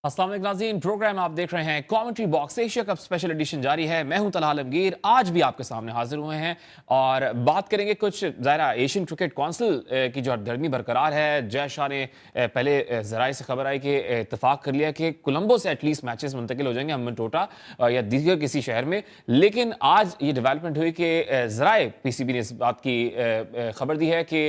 अस्सलाम वालेकुम नाज़रीन, प्रोग्राम आप देख रहे हैं commentary box. Asia cup special edition जारी है। मैं हूं तलहा आलमगीर, आज भी आपके सामने हाजिर हुए हैं और बात करेंगे कुछ ज़ाहिरा एशियन क्रिकेट काउंसिल की जो हरदर्मी बरकरार है। जय शाह ने पहले ज़राए से खबर आई कि इतफाक़ कर लिया कि कोलंबो से एटलीस्ट मैचेस मुंतकिल हो जाएंगे हम्बनटोटा या दीगर किसी शहर में, लेकिन आज ये डेवलपमेंट हुई कि ज़राए PCB ने इस बात की खबर दी है कि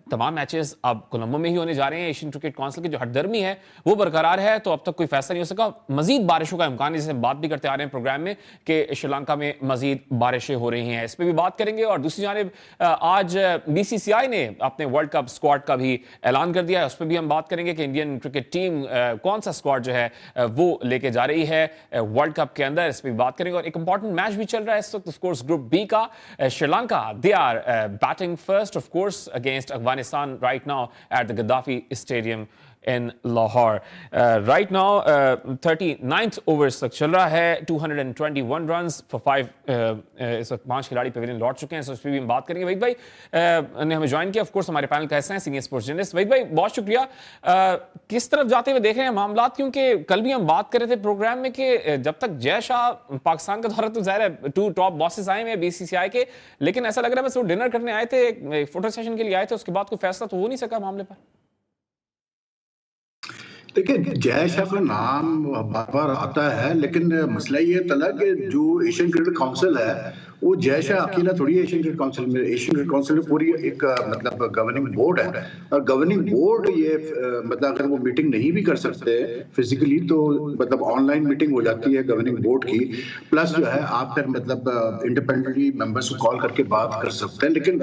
तमाम मैचेस अब कोलंबो में ही होने जा रहे हैं। एशियन क्रिकेट काउंसिल की जो हरदर्मी है वो बरकरार है, तो अब तक कोई फैसला नहीं हो सका। मजीद बारिशों का इम्कान, जैसे बात भी करते आ रहे हैं प्रोग्राम में कि श्रीलंका में मजीद बारिशें हो रही हैं, इस पर भी बात करेंगे। और दूसरी जानिब आज BCCI ने अपने वर्ल्ड कप स्क्वाड का भी ऐलान कर दिया है, उस पर भी हम बात करेंगे कि इंडियन क्रिकेट टीम कौन सा स्क्वाड जो है वो लेके जा रही है वर्ल्ड कप के अंदर, इस पर भी बात करेंगे। और एक इंपॉर्टेंट मैच भी चल रहा है इस वक्त, ऑफ कोर्स ग्रुप B का। Sri Lanka they are batting first of course against Afghanistan right now at the Gaddafi stadium in Lahore. Right now 39th overs तक चल रहा है, 221 runs for 5 इस वक्त 5 खिलाड़ी पवेलियन लौट चुके हैं, सो इस पर भी हम बात करेंगे। वहीद भाई ने हमें ज्वाइन किया, ऑफ कोर्स हमारे पैनल का हिस्सा है, सीनियर स्पोर्ट्स जर्नलिस्ट। वहीद भाई बहुत शुक्रिया। किस तरफ जाते हुए देख रहे हैं मामला, क्योंकि कल भी हम बात कर रहे थे प्रोग्राम में कि जब तक जय शाह पाकिस्तान का दौरा, तो ज़ाहिर है 2 टॉप बॉसेस आए हैं BCCI के, लेकिन ऐसा लग रहा है बस वो डिनर करने आए थे, फोटो सेशन के लिए आए थे, उसके बाद कोई फैसला तो हो नहीं सका मामले पर। देखिए, जय शाह का नाम बार बार आता है, लेकिन मसला ये तला कि जो एशियन क्रिकेट काउंसिल है वो जय शाह अकेला थोड़ी है। एशियन क्रिकेट काउंसिल में पूरी एक मतलब गवर्निंग बोर्ड है, और गवर्निंग बोर्ड ये मतलब अगर वो मीटिंग नहीं भी कर सकते फिजिकली, तो मतलब ऑनलाइन मीटिंग हो जाती है गवर्निंग बोर्ड की। प्लस जो है आप फिर मतलब इंडिपेंडेंटली मेंबर्स को कॉल करके बात कर सकते हैं, लेकिन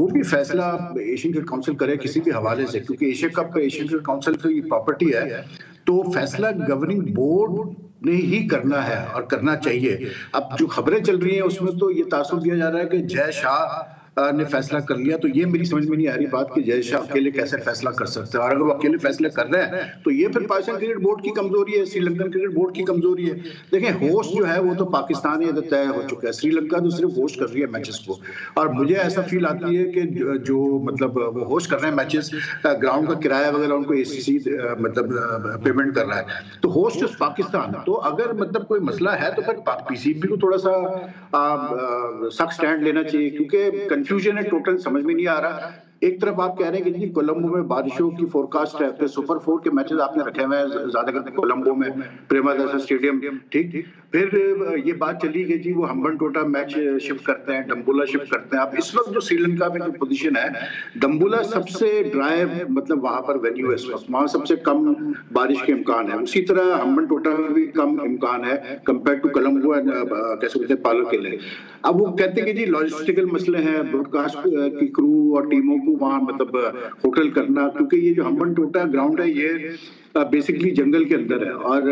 वो भी फैसला एशियन क्रिकेट काउंसिल करे किसी भी हवाले से, क्योंकि Asia cup Asian cricket council की प्रॉपर्टी है, तो फैसला गवर्निंग बोर्ड ने ही करना है और करना चाहिए। अब जो खबरें चल रही हैं उसमें तो ये तासुर दिया जा रहा है कि जय शाह ने फैसला कर लिया, तो ये मेरी समझ में नहीं आ रही बात कि जय शाह अकेले कैसे फैसला कर सकते हैं। और अगर वो अकेले फैसला कर रहे हैं तो ये फिर पाकिस्तान क्रिकेट बोर्ड की कमजोरी है, श्रीलंकन क्रिकेट बोर्ड की कमजोरी है। देखें, होस्ट जो है वो तो पाकिस्तान ही तय हो चुका है, श्रीलंका तो सिर्फ होस्ट कर रही है मैचेस को। और मुझे ऐसा फील आती है कि जो मतलब वो होस्ट कर रहे हैं मैचेस, ग्राउंड का किराया वगैरह उनको ACC मतलब पेमेंट कर रहा है, तो होस्ट पाकिस्तान। तो अगर मतलब कोई मसला है तो फिर PCB को थोड़ा सा सख्त स्टैंड लेना चाहिए, क्योंकि कंफ्यूजन है, टोटल समझ में नहीं आ रहा। एक तरफ आप कह रहे हैं कि जी कोलंबो में बारिशों की फोरकास्ट है, फिर सुपर 4 के मैचेस आपने रखे हुए हैं ज्यादा करते कोलंबो में, प्रेमादासा स्टेडियम, ठीक। फिर ये बात चली कि जी वो हम्बनटोटा मैच शिफ्ट करते हैं, डम्बुला शिफ्ट करते हैं। अब इस वक्त जो श्रीलंका में जो पोजीशन है, डम्बुला सबसे ड्राई मतलब वहां पर वेन्यू है इस वक्त, वहां सबसे कम बारिश के इम्कान है। उसी तरह हम्बनटोटा में भी कम इम्कान है कंपेयर टू कोलंबो एंड कैसे बोलते हैं पालो के लिए। अब वो कहते हैं कि जी लॉजिस्टिकल मसले हैं, ब्रॉडकास्ट की क्रू और टीमों को वहां मतलब होटल करना, क्योंकि ये जो हम्बनटोटा ग्राउंड है ये बेसिकली जंगल के अंदर है और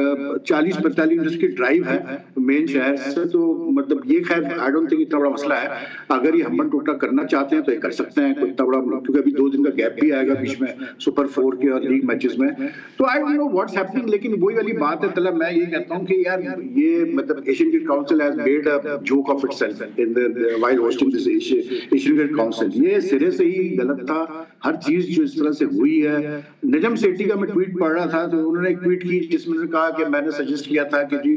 40-45 मिनट की ड्राइव है मेन शहर से, तो मतलब ये खैर आई डोंट थिंक इतना बड़ा मसला है। अगर ये हम्बनटोटा करना चाहते हैं तो ये कर सकते हैं, कोई इतना बड़ा, क्योंकि अभी 2 दिन का गैप भी आएगा बीच में सुपर 4 के और लीग मैचेस में, तो I don't know what's happening. लेकिन वही वाली बात है तलब, मैं ये कहता हूँ कि यार ये मतलब Asian cricket council has made a joke of itself in the while hosting this Asian cricket council. ये सिरे से ही गलत था, हर चीज जो इस तरह से हुई है। निजम सेठी का मैं ट्वीट पढ़ रहा था, तो उन्होंने एक ट्वीट की जिसमें उन्होंने कहा कि मैंने सजेस्ट किया था कि जी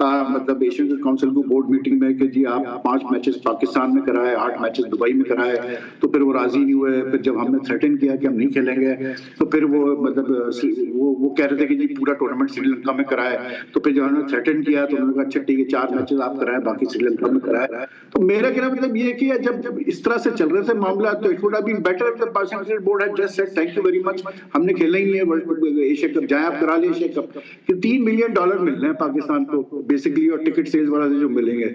मतलब एशियन क्रिकेट काउंसिल को बोर्ड मीटिंग में कि जी आप 5 मैचेस पाकिस्तान में कराए, 8 मैचेस दुबई में कराए, तो फिर वो राजी नहीं हुए। फिर जब हमने थ्रेटन किया कि हम नहीं खेलेंगे, तो फिर वो मतलब वो कह रहे थे कि जी पूरा टूर्नामेंट श्रीलंका में कराए। तो फिर जब उन्होंने थ्रेटन किया तो उन्होंने कहा अच्छा ठीक है 4 मैचेस आप कराए, बाकी श्रीलंका में कराए। तो मेरा कहना मतलब ये कि जब इस तरह से चल रहे थे मामला, तो it would have been better if the Pakistan cricket board had just said thank you very much, हमने खेलना ही है एशिया कप, जाए आप करा ले एशिया कप। कि $3 मिलियन मिल रहे हैं पाकिस्तान को बेसिकली, और टिकट सेल्स वाला से जो मिलेंगे,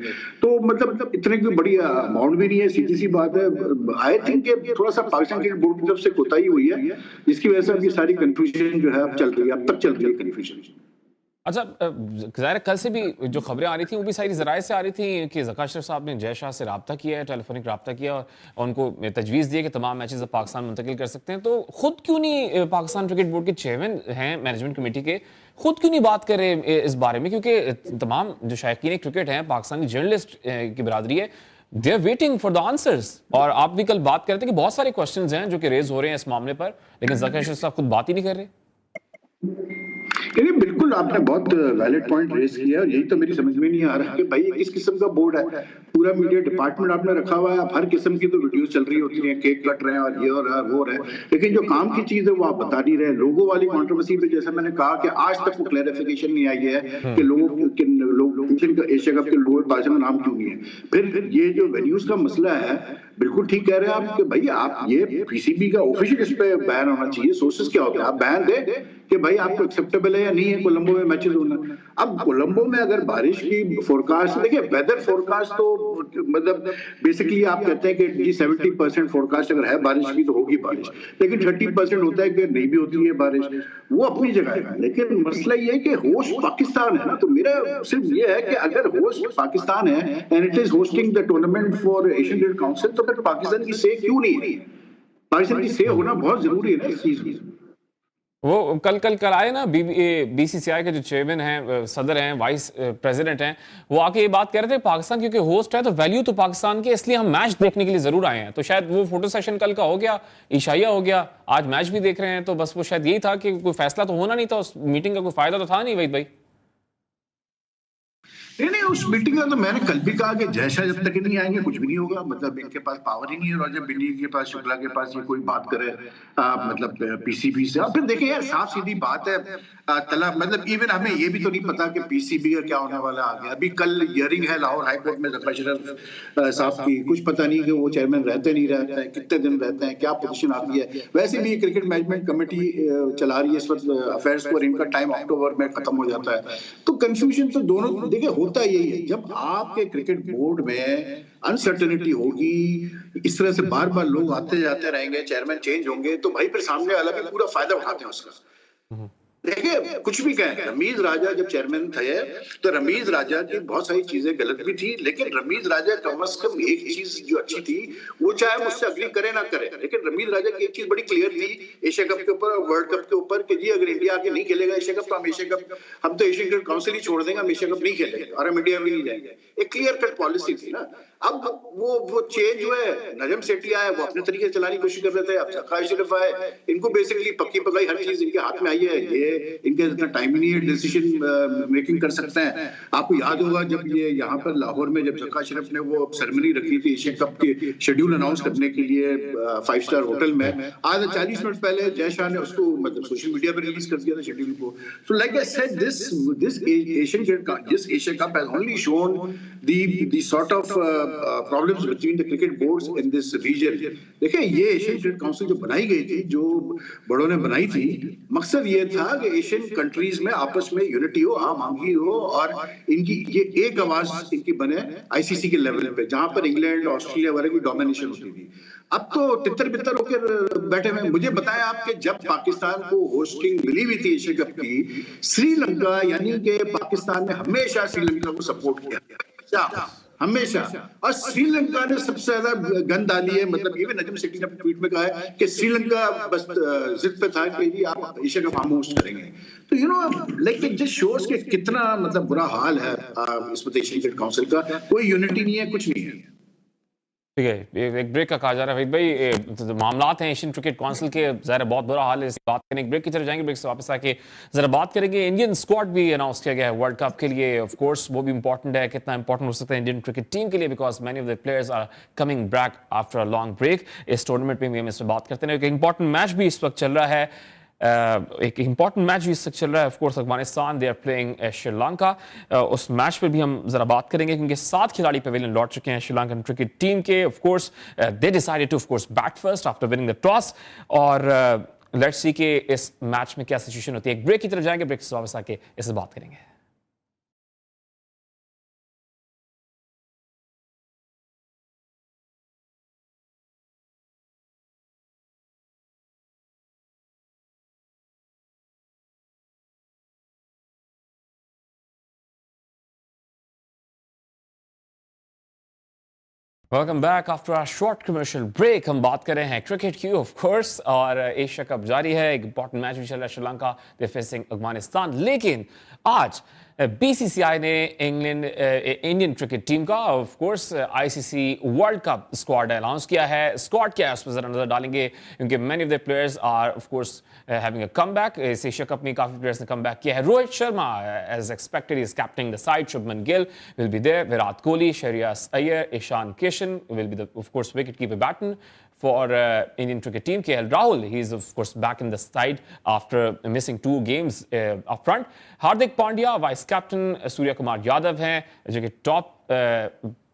तो मतलब इतने कोई बड़ी अमाउंट भी नहीं है, सीधी सी बात है। आई थिंक थोड़ा सा पाकिस्तान क्रिकेट बोर्ड की तरफ से कोताही हुई है, जिसकी वजह से अब ये सारी कंफ्यूजन जो है अब चल रही है, अब तक चल रही है कंफ्यूजन। अच्छा, ज़ाहिर कल से भी जो खबरें आ रही थी वो भी सारी ज़राए से आ रही थी कि ज़का अशरफ साहब ने जय शाह से रब्ता किया है, टेलीफोनिक रब्ता किया और उनको तजवीज़ दी कि तमाम मैचेस अब पाकिस्तान मुंतकिल कर सकते हैं। तो ख़ुद क्यों नहीं पाकिस्तान क्रिकेट बोर्ड के चेयरमैन हैं मैनेजमेंट कमेटी के, ख़ुद क्यों नहीं बात कर रहे इस बारे में? क्योंकि तमाम जो शायकीन क्रिकेट हैं, पाकिस्तानी जर्नलिस्ट की बरादरी है, they are waiting for the answers. और आप भी कल बात कर रहे थे कि बहुत सारे क्वेश्चंस हैं जो कि रेज हो रहे हैं इस मामले पर, लेकिन ज़का अशरफ साहब खुद बात ही नहीं कर रहे। बिल्कुल आपने बहुत वैलिड पॉइंट रेज किया और यही तो मेरी समझ में नहीं आ रहा कि भाई ये किस किस्म का बोर्ड है। पूरा मीडिया डिपार्टमेंट आपने रखा हुआ है, आप हर किस्म की तो वीडियो चल रही होती है, केक कट रहे हैं और ये और वो रहे, लेकिन जो काम की चीज है वो आप बता नहीं रहे। लोगों वाली कंट्रोवर्सी पे जैसा मैंने कहा कि आज तक वो क्लैरिफिकेशन नहीं आई है कि लोग एशिया कप के लोगों के में नाम क्यों नहीं है। फिर ये जो वेन्यूज का मसला है, बिल्कुल ठीक कह रहे हैं आप कि भाई आप ये पीसीबी का ऑफिशियल इस पे बैन होना चाहिए। सोर्सेस क्या होते हैं, आप बैन दे कि भाई आपको एक्सेप्टेबल है या नहीं है कोलंबो में मैचेस होना। अब कोलंबो में अगर बारिश की फोरकास्ट, देखिए वेदर फोरकास्ट तो मतलब बेसिकली आप कहते हैं कि जी 70% फोरकास्ट अगर है बारिश की तो होगी बारिश, लेकिन 30% होता है कि नहीं भी होती है बारिश, वो अपनी जगह है। लेकिन मसला ये है कि होस्ट पाकिस्तान है ना, तो मेरा सिर्फ ये है कि अगर होस्ट पाकिस्तान है and it is hosting the tournament for Asian cricket council, तो फिर पाकिस्तान की से क्यों नहीं है? पाकिस्तान की से होना बहुत जरूरी है ना इस चीज में। वो कल आए ना बीसीसीआई के जो चेयरमैन हैं, सदर हैं, वाइस प्रेसिडेंट हैं, वो आके ये बात कह रहे थे पाकिस्तान क्योंकि होस्ट है तो वैल्यू तो पाकिस्तान के, इसलिए हम मैच देखने के लिए जरूर आए हैं। तो शायद वो फोटो सेशन कल का हो गया, ईशाइया हो गया, आज मैच भी देख रहे हैं, तो बस वो शायद यही था कि कोई फैसला तो होना नहीं था, उस मीटिंग का कोई फायदा तो था नहीं भाई। नहीं, उस मीटिंग में तो मैंने कल भी कहा कि जैसा जब तक नहीं आएंगे कुछ भी नहीं होगा। मतलब इनके पास पावर ही नहीं है, रॉजर बिन्नी के पास, शुक्ला के पास ये कोई बात करे मतलब पीसीबी से। और फिर देखिए यार साफ सीधी बात है, तला मतलब इवन हमें ये भी तो नहीं पता कि पीसीबी का क्या होने वाला आ गया। अभी कल हियरिंग है लाहौर हाई कोर्ट में ज़फ़र शरीफ साहब की, कुछ पता नहीं कि वो चेयरमैन रहते नहीं रहते हैं, कितने दिन रहते हैं, क्या पोजीशन आती है। वैसे भी क्रिकेट मैनेजमेंट कमेटी चला रही है इस वक्त अफेयर्स को, और इनका टाइम अक्टूबर में खत्म हो जाता है। तो कंफ्यूजन तो दोनों, देखिए होता यही है, जब आपके क्रिकेट बोर्ड में अनसर्टेनिटी होगी, इस तरह से बार बार लोग आते जाते रहेंगे, चेयरमैन चेंज होंगे, तो भाई फिर सामने वाला भी पूरा फायदा उठाते हैं उसका। देखिए कुछ भी कहें, रमीज राजा जब चेयरमैन थे तो रमीज राजा की बहुत सारी चीजें गलत भी थी, लेकिन रमीज राजा कम से कम एक चीज जो अच्छी थी, वो चाहे मुझसे अग्री करे ना करे, लेकिन रमीज राजा की एक चीज बड़ी क्लियर थी एशिया कप के ऊपर और वर्ल्ड कप के ऊपर कि जी अगर इंडिया आके नहीं खेलेगा एशिया कप तो हम तो एशियन क्रिकेट काउंसिल ही छोड़ देंगे, हम एशिया कप नहीं खेलेंगे और हम इंडिया भी नहीं जाएंगे। एक क्लियर कट पॉलिसी थी ना। अब वो चेंज हुए, नजम सेठी आए, वो अपने तरीके से चलाने की कोशिश कर रहे थे, अब ज़फ़र शरीफ आए, इनको बेसिकली पक्की पकाई हर चीज इनके हाथ में आई है, ये इनके इतना टाइम ही नहीं है डिसीजन मेकिंग कर सकते हैं। आपको याद होगा जब ये यहाँ पर लाहौर में जब ज़फ़र शरीफ ने वो सेरेमनी रखी थी एशिया कप की शेड्यूल अनाउंस करने के लिए 5 स्टार होटल में, आज 40 मिनट पहले जय शाह ने उसको मतलब सोशल मीडिया पर रिलीज कर दिया था शेड्यूल को। So like I said, this Asia cup has only shown the sort of problems between the cricket boards in this region। देखिए ये एशियन क्रिकेट काउंसिल जो बनाई गई थी, जो बड़ों ने बनाई थी, मकसद ये था कि एशियन कंट्रीज में आपस में यूनिटी हो, आमांगी हो और इनकी ये एक आवाज इनकी बने आईसीसी के लेवल पे, जहां पर इंग्लैंड ऑस्ट्रेलिया वाले की डोमिनेशन होती थी। अब तो तितर बितर होकर बैठे हुए। मुझे बताया आपके जब पाकिस्तान को होस्टिंग मिली हुई थी एशिया कप की, श्रीलंका यानी कि पाकिस्तान ने हमेशा श्रीलंका को सपोर्ट किया, हमेशा। और श्रीलंका ने सबसे ज्यादा गंद डाली है, मतलब ये भी नजम सेठी ने ट्वीट में कहा है कि श्रीलंका बस जिद पे था कि जी आप एशिया कप हम होस्ट करेंगे। तो you know like it just shows कि कितना मतलब बुरा हाल है इस एशियन क्रिकेट काउंसिल का। कोई यूनिटी नहीं है, कुछ नहीं है। ठीक है, एक ब्रेक का कहा जा रहा है भाई। मामलात हैं एशियन क्रिकेट काउंसिल के, ज़रा बहुत बुरा हाल है, इस बात करेंगे। एक ब्रेक की तरफ जाएंगे, ब्रेक से वापस आके ज़रा बात करेंगे। इंडियन स्क्वाड भी अनाउंस किया गया है वर्ल्ड कप के लिए, ऑफ कोर्स वो भी इंपॉर्टेंट है। कितना इंपॉर्टेंट हो सकता है इंडियन क्रिकेट टीम के लिए, because many of the players are coming back after a long break. इस टूर्नामेंट में भी हम इसमें बात करते हैं। एक इंपॉर्टेंट मैच भी इस वक्त चल रहा है, एक इंपॉर्टेंट मैच भी इस वक्त चल रहा है। Of course Afghanistan, they are playing Sri Lanka. उस मैच पर भी हम जरा बात करेंगे क्योंकि 7 खिलाड़ी पवेलियन लौट चुके हैं श्रीलंकन क्रिकेट टीम के। Of course they decided two of course bat first after winning the toss, और लेट्स सी कि इस मैच में क्या सिचुएशन होती है। एक ब्रेक की तरफ जाएंगे, ब्रेक से वापस आके इससे बात करेंगे। Welcome back after our short commercial break. हम बात कर रहे हैं क्रिकेट की ऑफ कोर्स, और एशिया कप जारी है। एक इंपॉर्टेंट मैच भी चल रहा है, श्रीलंका दे फेसिंग अफगानिस्तान। लेकिन आज बीसीसीआई ने इंडियन क्रिकेट टीम का of course ICC world cup squad announce किया है। स्क्वाड क्या है उस पर जरा नजर डालेंगे, क्योंकि many of the players are of course having a comeback. इस एशिया कप में काफी प्लेयर्स ने कमबैक किया है। Rohit Sharma as expected is captaining the side, Shubman Gill will be there, Virat Kohli, Shahriyar Iyer, Ishan Kishan will be the of course wicket keeper batsman for Indian cricket team. KL Rahul, he's of course back in the side after missing 2 games up front. Hardik Pandya, vice captain, Surya Kumar Yadav हैं जो कि top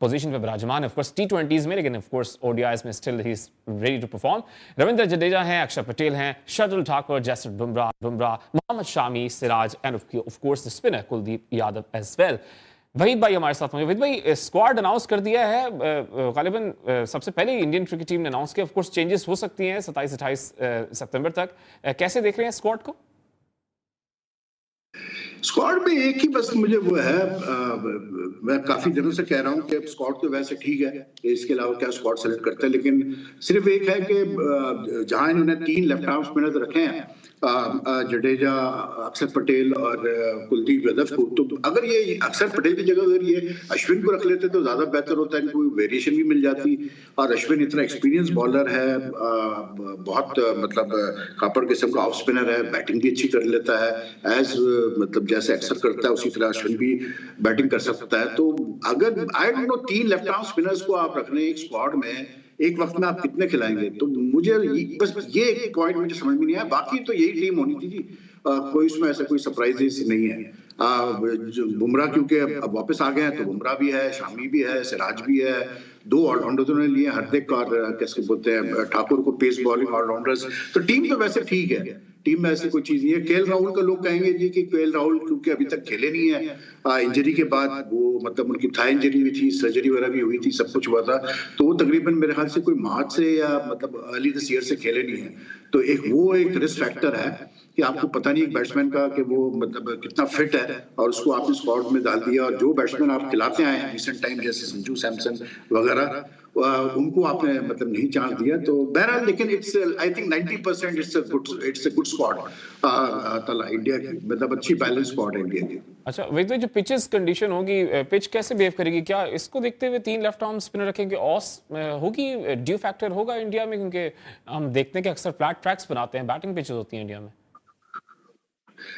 position पे विराजमान है, of course T20s में, लेकिन of course ODIs में still he's ready to perform. Ravindra Jadeja हैं, अक्षर पटेल हैं, Shardul Thakur, Jasprit Bumrah, Mohammad Shami, Siraj and of course the spinner Kuldeep Yadav as well. Waheed भाई हमारे साथ होंगे। वहीद भाई, स्क्वाड अनाउंस कर दिया है, गालिबन सबसे पहले इंडियन क्रिकेट टीम ने अनाउंस किया। ऑफ कोर्स चेंजेस हो सकती हैं 27-28 सितंबर तक। कैसे देख रहे हैं स्क्वाड को? स्क्वाड में एक ही बस मुझे वो है, मैं काफी दिनों से कह रहा हूँ कि स्क्वाड तो वैसे ठीक है, इसके अलावा क्या स्क्वाड सेलेक्ट करते हैं, लेकिन सिर्फ एक है कि जहां इन्होंने 3 लेफ्ट आर्म स्पिनर रखे हैं, जडेजा, अक्षर पटेल और कुलदीप यादव को, तो अगर ये अक्षर पटेल की जगह अगर ये अश्विन को रख लेते तो ज्यादा बेहतर होता है, इनको वेरिएशन भी मिल जाती। और अश्विन इतना एक्सपीरियंस बॉलर है, बहुत मतलब कापड़ किस्म का ऑफ स्पिनर है, बैटिंग भी अच्छी कर लेता है, एज मतलब जैसे अक्सर करता है उसी तरह अश्विन भी बैटिंग कर सकता है। तो अगर I don't know 3 left arm spinners को आप रखने एक स्क्वाड में एक वक्त में आप कितने खिलाएंगे, तो मुझे बस ये एक पॉइंट मुझे समझ में नहीं आया। बाकी तो यही टीम होनी थी जी, कोई उसमें ऐसा कोई सरप्राइजेस नहीं है। बुमराह क्योंकि अब वापस आ गए हैं तो बुमराह भी है, शामी भी है, सिराज भी है, 2 ऑलराउंडर उन्होंने लिए, हार्दिक और कैसे बोलते हैं ठाकुर को पेस बॉलिंग ऑलराउंडर्स। तो टीम तो वैसे ठीक है, टीम में ऐसी कोई चीज नहीं है। केएल राहुल का लोग कहेंगे जी कि केएल राहुल क्योंकि अभी तक खेले नहीं है, इंजरी के बाद वो मतलब उनकी थाई इंजरी हुई थी, सर्जरी वगैरह भी हुई थी, सब कुछ हुआ था, तो वो तकरीबन मेरे ख्याल से कोई मार्च से या मतलब अर्ली दिस ईयर से खेले नहीं है। तो एक रिस्क फैक्टर है कि आपको पता नहीं एक बैट्समैन का कि वो मतलब कितना फिट है, और उसको आपने स्क्वाड में डाल दिया। और जो बैट्समैन आप खिलाते आए हैं रिसेंट टाइम जैसे संजू सैमसन वगैरह, उनको आपने मतलब नहीं चांस दिया। तो बहरहाल, लेकिन it's I think 90% it's a good squad तला इंडिया की, मतलब अच्छी बैलेंस स्क्वाड है इंडिया की। अच्छा वैसे जो पिचेस कंडीशन होगी, पिच कैसे बिहेव करेगी, क्या इसको देखते हुए 3 लेफ्ट आर्म स्पिनर रखेंगे, ऑस होगी, ड्यू फैक्टर होगा इंडिया में? क्योंकि हम देखते हैं कि अक्सर फ्लैट ट्रैक्स बनाते हैं, बैटिंग पिचेस होती हैं इंडिया में।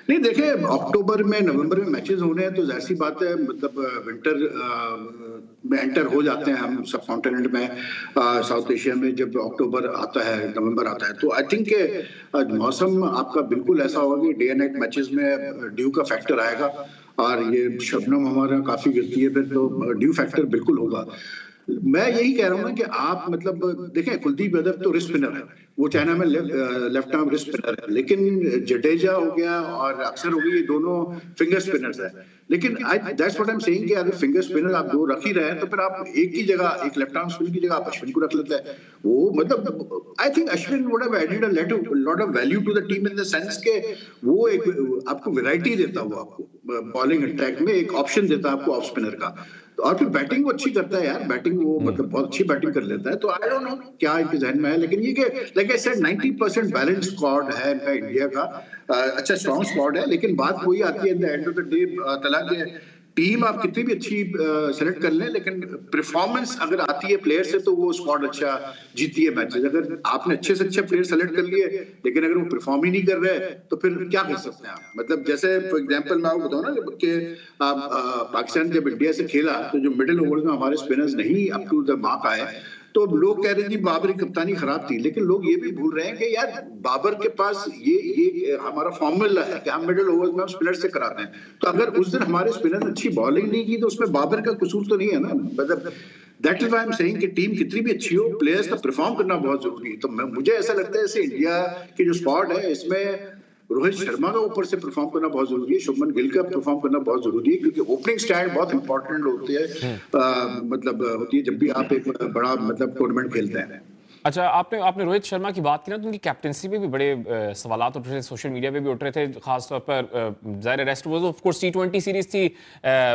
नहीं देखिए, अक्टूबर में नवंबर में मैचेस होने हैं तो जाहिर सी बात है, मतलब विंटर में एंटर हो जाते हैं हम सब कॉन्टिनेंट में, साउथ एशिया में जब अक्टूबर आता है, नवंबर आता है, तो आई थिंक मौसम आपका बिल्कुल ऐसा होगा कि डे एंड नाइट मैचेस में ड्यू का फैक्टर आएगा। और ये शबनम हमारा काफी गिरती है फिर, तो ड्यू फैक्टर बिल्कुल होगा। मैं यही कह रहा हूँ ना कि आप मतलब देखें, कुलदीप यादव तो रिस्ट स्पिनर है, वो चाइना में लेफ्ट आर्म रिस्ट स्पिनर है, लेकिन जडेजा हो गया और अक्षर हो गई, ये दोनों फिंगर स्पिनर्स है। लेकिन that's what I am saying कि अगर फिंगर स्पिनर आप 2 रख ही रहे हैं तो फिर आप एक की जगह, एक लेफ्ट आर्म स्पिनर की जगह आप अश्विन को रख लेते हैं। वो मतलब I think Ashwin would have added a lot of value to the team in the sense के वो एक आपको वैरायटी देता, वो आपको बॉलिंग अटैक में एक ऑप्शन देता है आपको ऑफ स्पिनर का। और फिर बैटिंग वो अच्छी करता है यार, बैटिंग वो मतलब बहुत अच्छी बैटिंग कर लेता है। तो आई डोंट नो क्या इनके जहन में है, लेकिन ये कि like I said 90% balance squad है इनका इंडिया का, अच्छा स्ट्रॉन्ग स्क्वाड है। लेकिन बात वही आती है at the end of the day, तला के टीम आप कितनी भी अच्छी सेलेक्ट कर लें, लेकिन परफॉर्मेंस अगर आती है प्लेयर से तो वो स्क्वाड अच्छा जीती है मैचेस। अगर आपने अच्छे से अच्छे प्लेयर सेलेक्ट कर लिए लेकिन अगर वो परफॉर्म ही नहीं कर रहे तो फिर क्या कर सकते हैं आप? मतलब जैसे फॉर एग्जांपल मैं आपको बताऊं ना कि पाकिस्तान जब इंडिया से खेला तो जो मिडिल ओवर में हमारे स्पिनर्स नहीं अप टू द मार्क आए, तो लोग कह रहे थे बाबर की कप्तानी खराब थी, लेकिन लोग ये भी भूल रहे हैं कि यार बाबर के पास ये हमारा फॉर्मूला है कि हम मिडिल ओवर में स्पिनर से कराते हैं। तो अगर उस दिन हमारे स्पिनर ने अच्छी बॉलिंग नहीं की तो उसमें बाबर का कसूर तो नहीं है ना। मतलब that is why I am saying कि टीम कितनी भी अच्छी हो, प्लेयर्स का परफॉर्म करना बहुत जरूरी है। तो मुझे ऐसा लगता है जैसे इंडिया की जो स्क्वाड है इसमें रोहित शर्मा का ऊपर से परफॉर्म करना बहुत जरूरी है, शुभमन गिल का परफॉर्म करना बहुत जरूरी है, क्योंकि ओपनिंग स्टैंड बहुत इंपॉर्टेंट होती है, मतलब होती है जब भी आप एक बड़ा मतलब टूर्नामेंट खेलते हैं। अच्छा, आपने आपने रोहित शर्मा की बात की ना, तो उनकी कैप्टेंसी पे भी बड़े सवालात उठ रहे थे, सोशल मीडिया पे भी उठ रहे थे, खास तौर पर ज़ाहिर है रेस्ट वो ऑफ कोर्स T20 सीरीज थी,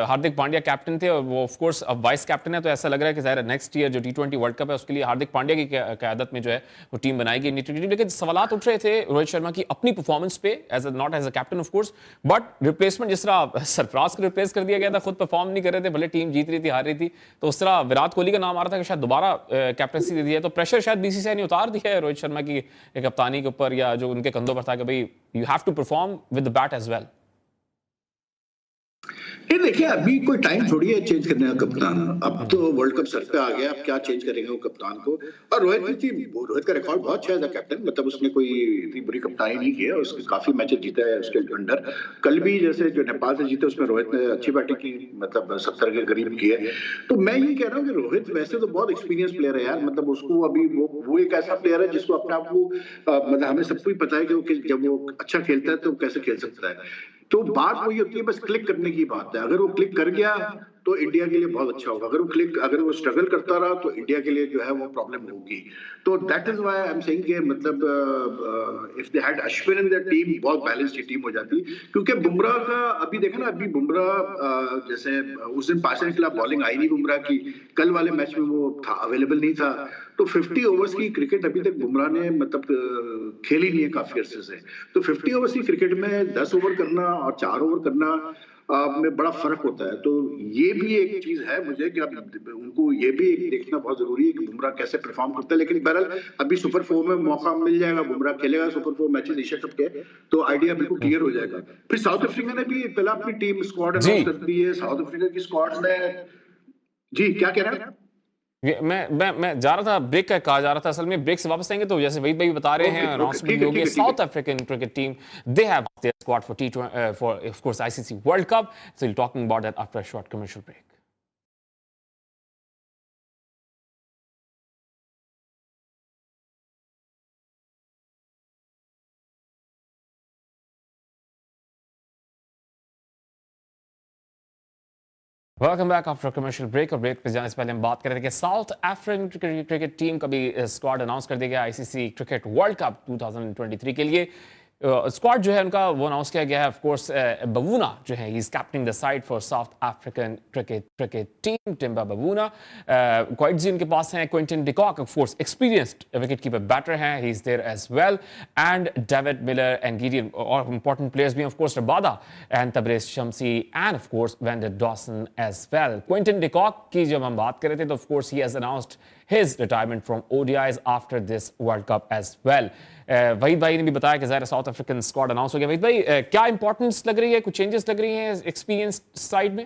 हार्दिक पांड्या कैप्टन थे और वो ऑफ कोर्स अब वाइस कैप्टन है, तो ऐसा लग रहा है कि ज़ाहिर है नेक्स्ट ईयर जो T20 वर्ल्ड कप है उसके लिए हार्दिक पांड्या की क़यादत में जो है वो टीम बनाएगी टी। लेकिन सवालात उठ रहे थे रोहित शर्मा की अपनी परफॉर्मेंस पे, as not as a captain of course, but replacement जिस तरह सरफराज को रिप्लेस कर दिया गया था, खुद परफॉर्म नहीं कर रहे थे, भले टीम जीत रही थी हार रही थी, तो उस तरह विराट कोहली का नाम आ रहा था कि शायद दोबारा कैप्टनसी दे दी है, तो प्रेशर शायद बीसीसीआई ने उतार दिया है रोहित शर्मा की कप्तानी के ऊपर, या जो उनके कंधों पर था कि भाई you have to perform with the bat as well. ये देखिए, अभी कोई टाइम थोड़ी है चेंज करने का कप्तान। अब तो वर्ल्ड कप सर पे आ गया, अब क्या चेंज करेंगे वो कप्तान को। और रोहित का रिकॉर्ड बहुत अच्छा है कैप्टन, मतलब उसने कोई इतनी बुरी कप्तानी नहीं की है, उसके काफी मैचेस जीता है उसके अंडर। कल भी जैसे जो नेपाल से जीते उसमें रोहित ने अच्छी बैटिंग की, मतलब 70 के करीब की है। तो मैं ये कह रहा हूँ कि रोहित वैसे तो बहुत एक्सपीरियंस प्लेयर है यार, मतलब उसको अभी वो एक ऐसा प्लेयर है जिसको अपने आप को मतलब हमें सबको ही पता है कि जब वो अच्छा खेलता है तो कैसे खेल सकता है। तो बात वही होती है, बस क्लिक करने की बात है। अगर वो क्लिक कर गया तो इंडिया के लिए बहुत अच्छा होगा, अगर वो स्ट्रगल करता रहा तो इंडिया के लिए जो है वो प्रॉब्लम होगी। तो that is why I am saying कि मतलब if they had Ashwin in the team, बहुत बैलेंस्ड टीम हो जाती। क्योंकि बुमराह का अभी देखा ना, अभी बुमराह जैसे उस दिन पाकिस्तान के खिलाफ बॉलिंग आई नहीं बुमराह की, कल वाले मैच में वो था अवेलेबल नहीं था। तो 50 ओवर्स की क्रिकेट अभी तक बुमराह ने मतलब खेली नहीं है काफी अरसे से। तो 50 ओवर्स की क्रिकेट में 10 ओवर करना और 4 ओवर करना में बड़ा फर्क होता है। तो ये भी एक चीज है मुझे कि अब उनको ये भी देखना बहुत जरूरी है कि बुमराह कैसे परफॉर्म करता है। लेकिन बहरहाल अभी सुपर 4 में मौका मिल जाएगा, बुमराह खेलेगा सुपर 4 मैचेस एशिया कप के, तो आइडिया बिल्कुल क्लियर हो जाएगा। फिर साउथ अफ्रीका ने भी पहला अपनी टीम स्क्वाड जी, अनाउंस कर दी है। साउथ अफ्रीका की स्क्वाड में जी क्या कह रहे हैं? मैं जा रहा था, ब्रेक का कहा जा रहा था, असल में ब्रेक से वापस आएंगे तो जैसे वही भाई बता रहे हैं, ओके ओके, अनाउंसमेंट ठीक भी है होगी। ठीक है ठीक साउथ है। African cricket team, they have their squad for T20 for of course ICC world cup, so we'll talking about that after a short commercial break. Welcome back after commercial break. और break पे जाने से पहले हम बात कर रहे थे कि साउथ अफ्रीकन क्रिकेट टीम का भी स्क्वाड अनाउंस कर दिया गया आईसीसी क्रिकेट वर्ल्ड कप 2023 के लिए। स्क्वाड जो है उनका वो अनाउंस किया गया है। ऑफ कोर्स बवूना जो है, he is captaining the side for South African cricket team, Temba Bavuma. क्वाइटजी उनके पास हैं, Quinton de Kock of course experienced wicket keeper batter हैं, he is there as well, and David Miller and Gideon, और important players भी of course Rabada and Tabraiz Shamsi and of course van der Dussen as well. Quinton de Kock की जब हम बात कर रहे थे तो of course he has announced his retirement from ODIs after this World Cup as well. Waheed भाई ने भी बताया कि ज़ाहिर साउथ अफ्रीकन स्क्वाड अनाउंस हो गया। वहीद भाई, क्या इंपॉर्टेंस लग रही है, कुछ चेंजेस लग रही हैं एक्सपीरियंस साइड में?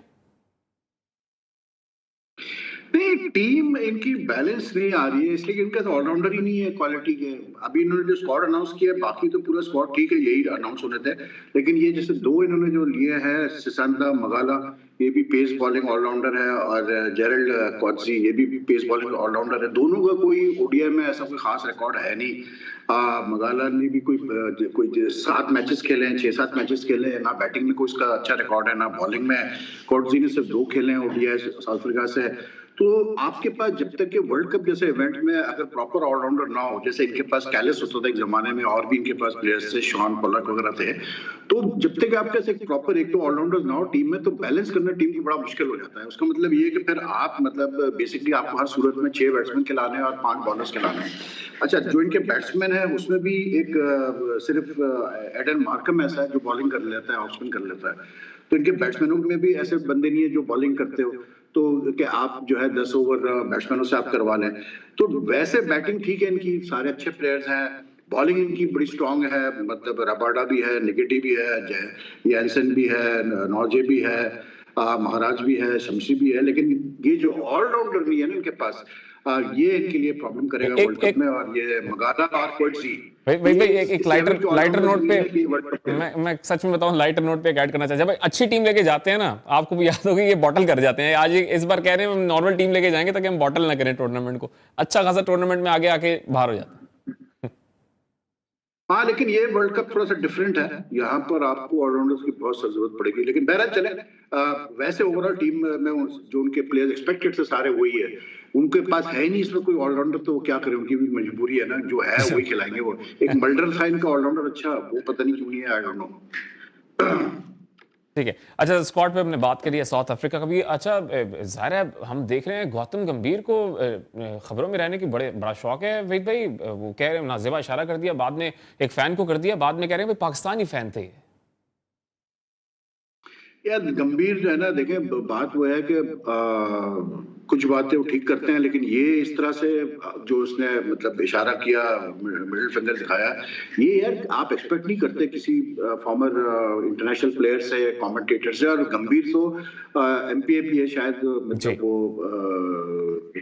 नहीं, टीम इनकी बैलेंस नहीं आ रही है, इसलिए इनका तो ऑलराउंडर ही नहीं है क्वालिटी के। अभी इन्होंने जो स्क्वाड अनाउंस किया, बाकी तो पूरा स्क्वाड ठीक है, यही अनाउंस होने थे। लेकिन ये जैसे दो इन्होंने जो लिए हैं, सिसांदा मगाला, ये भी पेस बॉलिंग ऑलराउंडर है, और जेरल्ड कॉट्जी, ये भी पेस बॉलिंग ऑलराउंडर है। दोनों का कोई ओडीआई में ऐसा कोई खास रिकॉर्ड है नहीं। मगाला ने भी कोई 7 मैचेस खेले हैं, 6-7 मैचेस खेले हैं, ना बैटिंग में कोई उसका अच्छा रिकॉर्ड है, ना बॉलिंग में। कॉट्जी ने सिर्फ 2 खेले हैं ओडीआई साउथ अफ्रीका से। तो आपके पास जब तक के वर्ल्ड कप जैसे इवेंट में अगर प्रॉपर ऑलराउंडर ना हो, जैसे इनके पास कैलिस होता था एक जमाने में, और भी इनके पास प्लेयर्स थे, शॉन पोलक वगैरह थे, तो जब तक आपके पास एक प्रॉपर एक तो ऑलराउंडर ना हो टीम में, तो बैलेंस करना टीम को बड़ा मुश्किल हो जाता है। उसका मतलब ये है कि फिर आप मतलब बेसिकली आपको हर सूरत में 6 बैट्समैन खिलाने हैं और 5 बॉलर्स खिलाने हैं। अच्छा, जो इनके बैट्समैन है उसमें भी एक सिर्फ एडन मार्कम ऐसा है जो बॉलिंग कर लेता है, ऑफ स्पिन कर लेता है। तो इनके बैट्समैनों में भी ऐसे बंदे नहीं है जो बॉलिंग करते हो, तो कि आप जो है 10 ओवर बैट्समैनों से आप करवा लें। तो वैसे बैटिंग ठीक है इनकी, सारे अच्छे प्लेयर्स हैं, बॉलिंग इनकी बड़ी स्ट्रांग है, मतलब रबाडा भी है, निगेटी भी है, जैनसन भी है, नॉर्जे भी है, महाराज भी है, शमसी भी है। लेकिन ये जो ऑलराउंडर नहीं है ना इनके पास, ये इनके लिए प्रॉब्लम करेगा वर्ल्ड कप में। और ये मगादा और कोटसी, भाई एक लाइटर नोट पे मैं सच में बताऊं, लाइटर नोट पे ऐड करना चाहता हूं। भाई अच्छी टीम लेके जाते हैं ना, आपको भी याद होगी, ये बॉटल कर जाते हैं। आज इस बार कह रहे हैं हम नॉर्मल टीम लेके जाएंगे ताकि हम बॉटल ना करें टूर्नामेंट को। अच्छा खासा टूर्नामेंट में आगे आके बाहर हो जाते हैं। हाँ, लेकिन ये वर्ल्ड कप थोड़ा सा डिफरेंट है, यहाँ पर आपको ऑलराउंडर्स की बहुत सख्त जरूरत पड़ेगी। लेकिन बहरहाल चले, वैसे ओवरऑल टीम में जो उनके प्लेयर्स एक्सपेक्टेड से सारे वही है। उनके पास है ही नहीं इसमें कोई ऑलराउंडर, तो वो क्या करें, उनकी भी मजबूरी है ना, जो है वही खिलाएंगे वो। एक मल्डर था इनका ऑलराउंडर, अच्छा वो पता नहीं क्यों नहीं है, आई डोंट नो। ठीक है। अच्छा, स्क्वाड पे हमने बात करी है साउथ अफ्रीका का भी। अच्छा, ज़ाहिर है हम देख रहे हैं गौतम गंभीर को खबरों में रहने की बड़ा शौक है वहीद भाई। वो कह रहे हैं, नाजिबा इशारा कर दिया, बाद में एक फैन को कर दिया, बाद में कह रहे हैं भाई पाकिस्तानी फैन थे। यार गंभीर जो है ना, देखें बात वो है कि कुछ बातें वो ठीक करते हैं, लेकिन ये इस तरह से जो उसने मतलब इशारा किया, मिडिल फिंगर दिखाया, ये यार आप एक्सपेक्ट नहीं करते किसी फॉर्मर इंटरनेशनल प्लेयर से, कमेंटेटर से। और गंभीर तो एमपीए भी है शायद, मतलब वो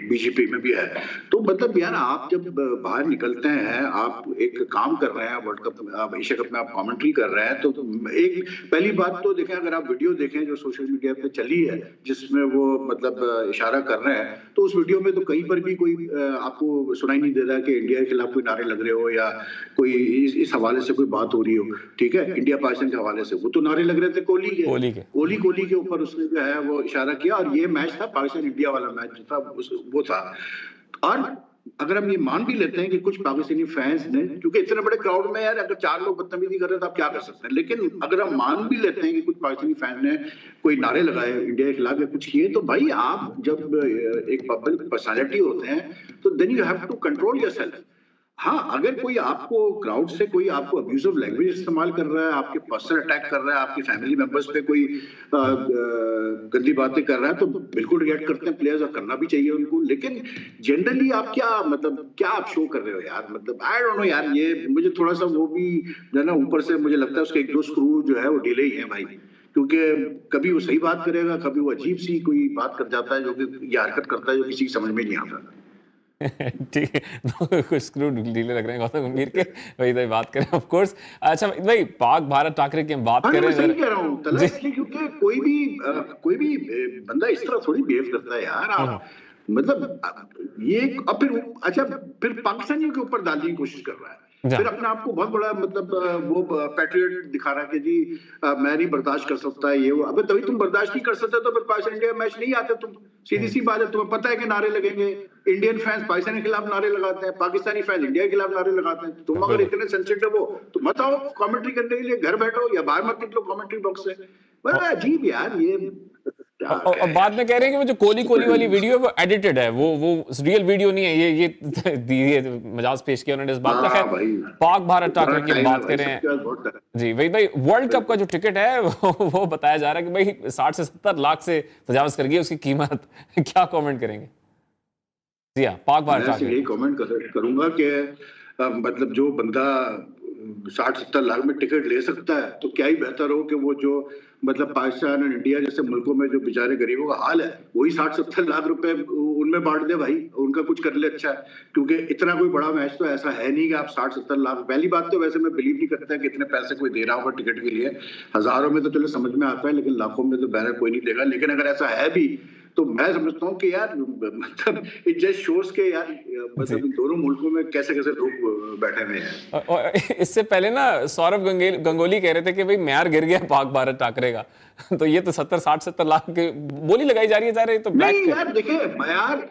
बीजेपी में भी है। तो मतलब यार आप जब बाहर निकलते हैं, आप एक काम कर रहे हैं, वर्ल्ड कप एशिया कप में आप कमेंट्री कर रहे हैं, तो एक पहली बात तो देखें, अगर आप वीडियो देखें जो सोशल मीडिया पे चली है जिसमें वो मतलब इशारा कर रहे हैं, तो उस वीडियो में तो कहीं पर भी कोई आपको सुनाई नहीं दे रहा कि इंडिया के खिलाफ कोई नारे लग रहे हो या कोई इस हवाले से कोई बात हो रही हो। ठीक है, इंडिया पाकिस्तान के हवाले से वो तो नारे लग रहे थे कोहली के ऊपर उसने जो है वो इशारा किया। और ये मैच था पाकिस्तान इंडिया वाला मैच जो था वो था। और अगर हम ये मान भी लेते हैं कि कुछ पाकिस्तानी फैंस ने, क्योंकि इतने बड़े क्राउड में यार अगर 4 लोग बदतमीजी कर रहे हैं तो आप क्या कर सकते हैं, लेकिन अगर हम मान भी लेते हैं कि कुछ पाकिस्तानी फैंस ने कोई नारे लगाए इंडिया के खिलाफ या कुछ किए, तो भाई आप जब एक पब्लिक पर्सनालिटी होते हैं तो then you have to control yourself. हाँ, अगर कोई आपको क्राउड से कोई आपको अब्यूजिव लैंग्वेज इस्तेमाल कर रहा है, आपके पर्सनल अटैक कर रहा है, आपकी फैमिली मेंबर्स पे कोई गंदी बातें कर रहा है, तो बिल्कुल रिएक्ट करते हैं प्लेयर्स, और करना भी चाहिए उनको। लेकिन जनरली आप क्या मतलब क्या आप शो कर रहे हो यार, मतलब आई डोंट नो यार, ये मुझे थोड़ा सा वो भी जो है ना, ऊपर से मुझे लगता है उसके एक दो स्क्रू जो है वो ढीले ही है भाई। क्योंकि कभी वो सही बात करेगा, कभी वो अजीब सी कोई बात कर जाता है जो कि ये हरकत करता है जो किसी की समझ में नहीं आता। ठीक है, तो कुछ स्क्रू ढीले लग रहे हैं गौतम गंभीर के, वही तो बात करें ऑफ कोर्स। अच्छा भाई, पाक भारत टाकरे की हम बात करें, सही कह रहा हूँ तला, इसलिए क्योंकि कोई भी बंदा इस तरह थोड़ी बिहेव करता है यार। आप मतलब ये अब फिर अच्छा, फिर पाकिस्तानियों के ऊपर डालने की कोशिश कर रहा है, फिर अपने आप को बहुत बड़ा मतलब वो पैट्रियट दिखा रहा है कि जी मैं नहीं बर्दाश्त कर सकता है ये वो। अबे तभी तुम बर्दाश्त नहीं कर सकते तो फिर पाकिस्तान इंडिया मैच नहीं आते तुम, सीधी सी बात है। तुम्हें पता है कि नारे लगेंगे, इंडियन फैंस पाकिस्तान के खिलाफ नारे लगाते हैं, पाकिस्तानी फैंस इंडिया के खिलाफ नारे लगाते हैं। तुम अगर इतने सेंसिटिव हो तो मत आओ कमेंट्री करने के लिए, घर बैठो या बाहर मत निकलो कमेंट्री बॉक्स से। बड़ा अजीब यार ये। और बाद में कह रहे हैं कि वो जो कोहली वाली वीडियो है वो एडिटेड है, वो रियल वीडियो नहीं है, ये मजाज पेश किया उन्होंने इस बात का। पाक भारत टाकरे की बात करें जी भाई, वर्ल्ड कप का जो टिकट है वो बताया जा रहा है कि भाई 60 से 70 लाख से तजावज कर गई उसकी कीमत। क्या कमेंट करेंगे? जी हाँ, पाक भारत टाकरे यही कमेंट करूंगा कि मतलब जो बंदा 60-70 लाख में टिकट ले सकता है तो क्या ही बेहतर हो कि वो जो मतलब पाकिस्तान और इंडिया जैसे मुल्कों में जो बेचारे गरीबों का हाल है वही 60-70 लाख रुपए उनमें बांट दे भाई, उनका कुछ कर ले अच्छा है। क्योंकि इतना कोई बड़ा मैच तो ऐसा है नहीं कि आप 60-70 लाख, पहली बात तो वैसे मैं बिलीव नहीं करता कि इतने पैसे कोई दे रहा होगा टिकट के लिए। हजारों में तो चलो समझ में आता है, लेकिन लाखों में तो बैनर कोई नहीं देगा। लेकिन अगर ऐसा है भी तो मैं समझता हूँ कि यार मतलब इट जस्ट शोस के यार मतलब इन दोनों मुल्कों में कैसे कैसे लोग बैठे हुए हैं। और इससे पहले ना सौरभ गंगोली कह रहे थे कि भाई म्यार गिर गया पाक भारत टाकरे का। तो ये तो 70-60-70 लाख की बोली लगाई जा रही है, तो नहीं यार देखिए म्यार,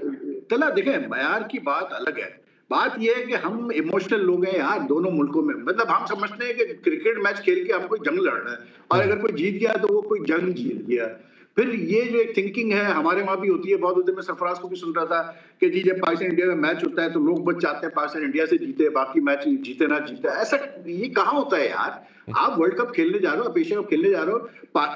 चला देखे म्यार की बात अलग है। बात ये है कि हम इमोशनल लोग हैं यार दोनों मुल्कों में। मतलब हम समझते हैं कि क्रिकेट मैच खेल के हम कोई जंग लड़ रहे हैं, और अगर कोई जीत गया तो वो कोई जंग जीत गया। फिर ये जो एक थिंकिंग है हमारे वहां भी होती है बहुत होती है। मैं सरफराज को भी सुन रहा था कि जी जब पाकिस्तान इंडिया में मैच होता है तो लोग बच जाते हैं पाकिस्तान इंडिया से जीते, बाकी मैच जीते ना जीते। ऐसा ये कहाँ होता है यार? आप वर्ल्ड कप खेलने जा रहे हो, आप एशिया कप खेलने जा रहे हो,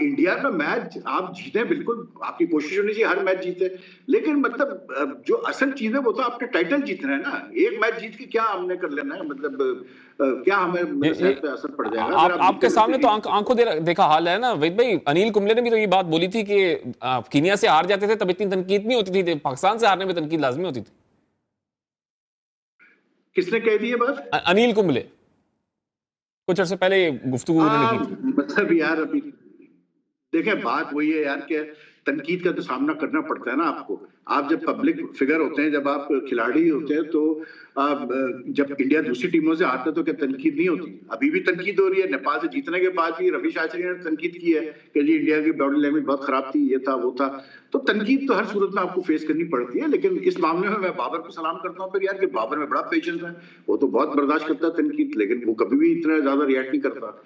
इंडिया का मैच आप जीते, बिल्कुल आपकी कोशिश होनी चाहिए हर मैच जीते। लेकिन मतलब जो असल चीज है वो तो आपके टाइटल जीतना है ना। एक मैच जीत के क्या हमने कर लेना है, मतलब क्या हमें पे असर पड़ जाएगा? आपके सामने तो आंखों देखा हाल है ना वहीद भाई। अनिल कुंबले ने भी तो ये बात बोली थी कि कीनिया से हार जाते थे तब इतनी तनकीद नहीं होती थी, पाकिस्तान से हारने में तनकीद लाजमी होती थी। किसने कह दी है बात? अनिल कुंबले कुछ अर्से पहले गुफ्तगू उन्होंने की। मतलब यार अभी देखें बात वही है यार कि तनकीद का तो सामना करना पड़ता है ना आपको। आप जब पब्लिक फिगर होते हैं, जब आप खिलाड़ी होते हैं, तो जब इंडिया दूसरी टीमों से आता है तो क्या तनकीद नहीं होती? अभी भी तनकीद हो रही है। नेपाल से जीतने के बाद भी रवि शास्त्री ने तनकीद की है कि जी इंडिया की बॉडी लैंग्वेज बहुत खराब थी, ये था वो था। तो तनकीद तो हर सूरत में आपको फेस करनी पड़ती है, लेकिन इस मामले में मैं बाबर को सलाम करता हूँ फिर यार, कि बाबर में बड़ा पेशेंस है। वो तो बहुत बर्दाश्त करता है तनकीद, लेकिन वो कभी भी इतना ज्यादा रिएक्ट नहीं करता।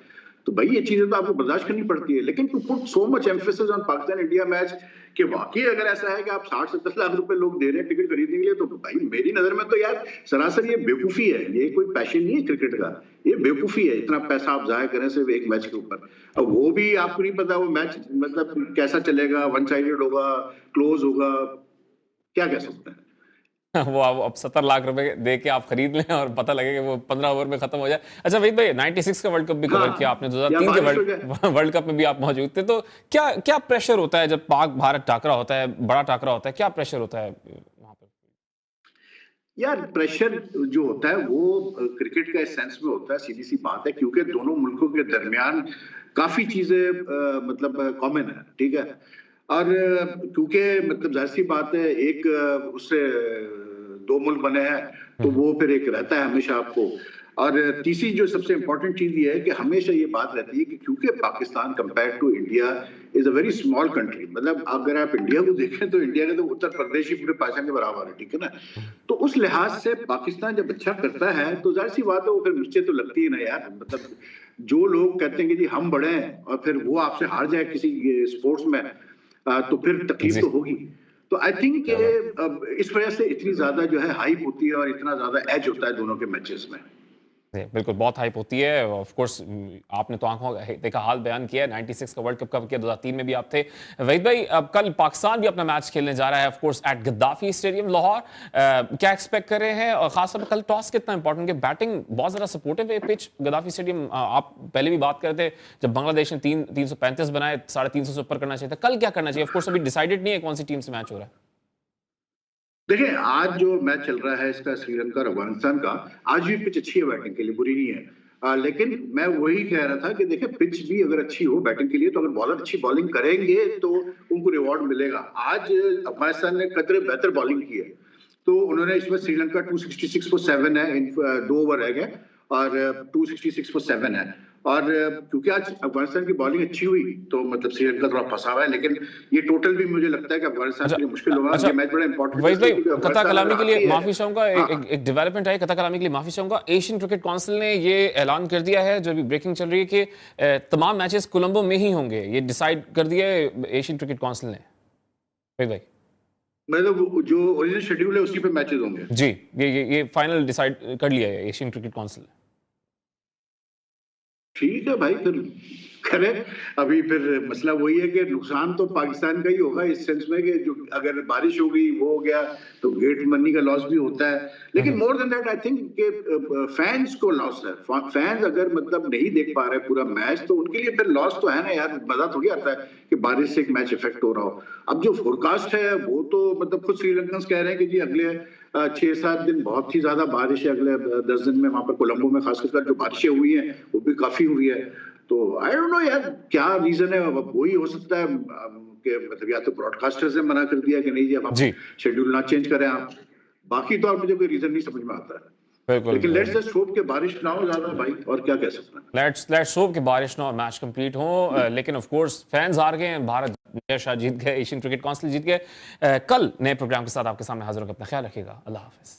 तो भाई ये चीजें तो आपको बर्दाश्त करनी पड़ती है, लेकिन to put so much emphasis on Pakistan India match कि वाकई अगर ऐसा है कि आप 60-70 लाख रुपए लोग दे रहे हैं टिकट खरीदने के लिए, तो भाई मेरी नजर में तो यार सरासर ये बेवकूफी है। ये कोई पैशन नहीं है क्रिकेट का, ये बेवकूफी है। इतना पैसा आप जाया करें सिर्फ एक मैच के ऊपर। अब वो भी आपको नहीं पता वो मैच मतलब कैसा चलेगा, वन साइडेड होगा, क्लोज होगा, क्या कह सकते हैं। वो अब 70 लाख रुपए दे के आप खरीद लें और पता लगे कि वो 15 ओवर में खत्म हो जाए। अच्छा वहीद भाई, 96 का वर्ल्ड कप भी कवर किया आपने, 2003 के वर्ल्ड कप में भी आप मौजूद थे, तो क्या क्या प्रेशर होता है जब पाक भारत टाकरा होता है, बड़ा टाकरा होता है, क्या प्रेशर होता है वहां पर? यार प्रेशर जो होता है वो क्रिकेट का सेंस में होता है, सीधी सी बात है, क्योंकि दोनों मुल्कों के दरमियान काफी चीजें मतलब कॉमन है, ठीक है। और क्योंकि मतलब जाहिर सी बात है, एक उससे दो मुल्क बने हैं, तो वो फिर एक रहता है हमेशा आपको। और तीसरी जो सबसे इंपॉर्टेंट चीज ये है कि हमेशा ये बात रहती है कि क्योंकि Pakistan compare to India is a very small country, मतलब अगर आप इंडिया को देखें तो इंडिया के तो उत्तर प्रदेश ही पूरे पाकिस्तान के बराबर है, ठीक है ना। तो उस लिहाज से पाकिस्तान जब अच्छा करता है तो जाहिर सी बात है वो फिर मुझसे तो लगती है ना यार, मतलब जो लोग कहते हैं कि जी हम बड़े हैं और फिर वो आपसे हार जाए किसी स्पोर्ट्स में, तो फिर तकलीफ तो होगी। तो आई थिंक इस वजह से इतनी ज्यादा जो है हाइप होती है और इतना ज्यादा एज होता है दोनों के मैचेस में। बिल्कुल बहुत हाइप होती है। ऑफ कोर्स आपने तो आंखों देखा हाल बयान किया है, 96 का वर्ल्ड कप कब किया, 2003 में भी आप थे। वहीद भाई, अब कल पाकिस्तान भी अपना मैच खेलने जा रहा है, of course eight Gaddafi stadium Lahore. क्या एक्सपेक्ट कर रहे हैं, और खासतौर पर कल टॉस कितना इंपॉर्टेंट है? बैटिंग बहुत ज्यादा सपोर्टिव है पिच गद्दाफी स्टेडियम। आप पहले भी बात कर रहे थे जब बांग्लादेश ने 335 बनाए, 350 से ऊपर करना चाहिए था, कल क्या करना चाहिए? ऑफ कोर्स अभी डिसाइडेड नहीं है कौन सी टीम से मैच हो रहा है। देखिए आज जो मैच चल रहा है इसका श्रीलंका और अफगानिस्तान का, आज भी पिच अच्छी है बैटिंग के लिए, बुरी नहीं है। लेकिन मैं वही कह रहा था कि देखिए पिच भी अगर अच्छी हो बैटिंग के लिए, तो अगर बॉलर अच्छी बॉलिंग करेंगे तो उनको रिवॉर्ड मिलेगा। आज अफगानिस्तान ने कदरे बेहतर बॉलिंग की है, तो उन्होंने इसमें श्रीलंका 266 फॉर 7 है, 2 ओवर रह गए और 266 फॉर 7 है। और क्योंकि आज अफगानिस्तान की बॉलिंग अच्छी हुई तो मतलब श्रीलंका थोड़ा फंसा हुआ है, लेकिन ये टोटल भी मुझे लगता है कि अफगानिस्तान के लिए मुश्किल होगा। ये मैच बड़ा इंपॉर्टेंट है। कता कलामी के लिए माफी चाहूंगा, एक डेवलपमेंट है कता कलामी के लिए माफी चाहूंगा। एशियन क्रिकेट काउंसिल ने ये ऐलान कर दिया है, जो अभी ब्रेकिंग चल रही है, कि तमाम मैचेस कोलंबो में ही होंगे। ये डिसाइड कर दिया है एशियन क्रिकेट काउंसिल ने। भाई मतलब जो ओरिजिनल शेड्यूल है उसी पे मैचेस होंगे जी, ये फाइनल डिसाइड कर लिया है एशियन क्रिकेट काउंसिल ने। ठीक है भाई, फिर करें। अभी फिर मसला वही है कि नुकसान तो पाकिस्तान का ही होगा इस सेंस में कि जो अगर बारिश हो गई वो हो गया तो गेट मनी का लॉस भी होता है। लेकिन more than that I think कि फैंस को लॉस है। फैंस अगर मतलब नहीं देख पा रहे पूरा मैच तो उनके लिए फिर लॉस तो है ना यार। मजा थोड़ी आता है कि बारिश से एक मैच इफेक्ट हो रहा हो। अब जो फोरकास्ट है वो तो मतलब खुद श्रीलंकन कह रहे हैं कि जी अगले 6-7 दिन बहुत ही ज्यादा बारिश है, अगले 10 दिन में वहां पर कोलंबो में खासकर जो बारिशें हुई हैं वो भी काफी हुई है। तो आई डोंट नो यार क्या रीजन है। वही हो सकता है कि मतलब या तो ब्रॉडकास्टर्स ने मना कर दिया कि नहीं जी अब आप शेड्यूल ना चेंज करें आप। बाकी तो मुझे कोई रीजन नहीं समझ में आता है। लेकिन लेट्स जस्ट होप कि बारिश ना हो ज्यादा भाई, और क्या कह सकते हैं। लेट्स होप कि बारिश ना हो और मैच कंप्लीट हो। लेकिन ऑफ कोर्स फैंस हार गए, भारत शायद जीत गए, एशियन क्रिकेट काउंसिल जीत गए। कल नए प्रोग्राम के साथ आपके सामने हाजिर होकर अपना ख्याल रखिएगा। अल्लाह हाफिज।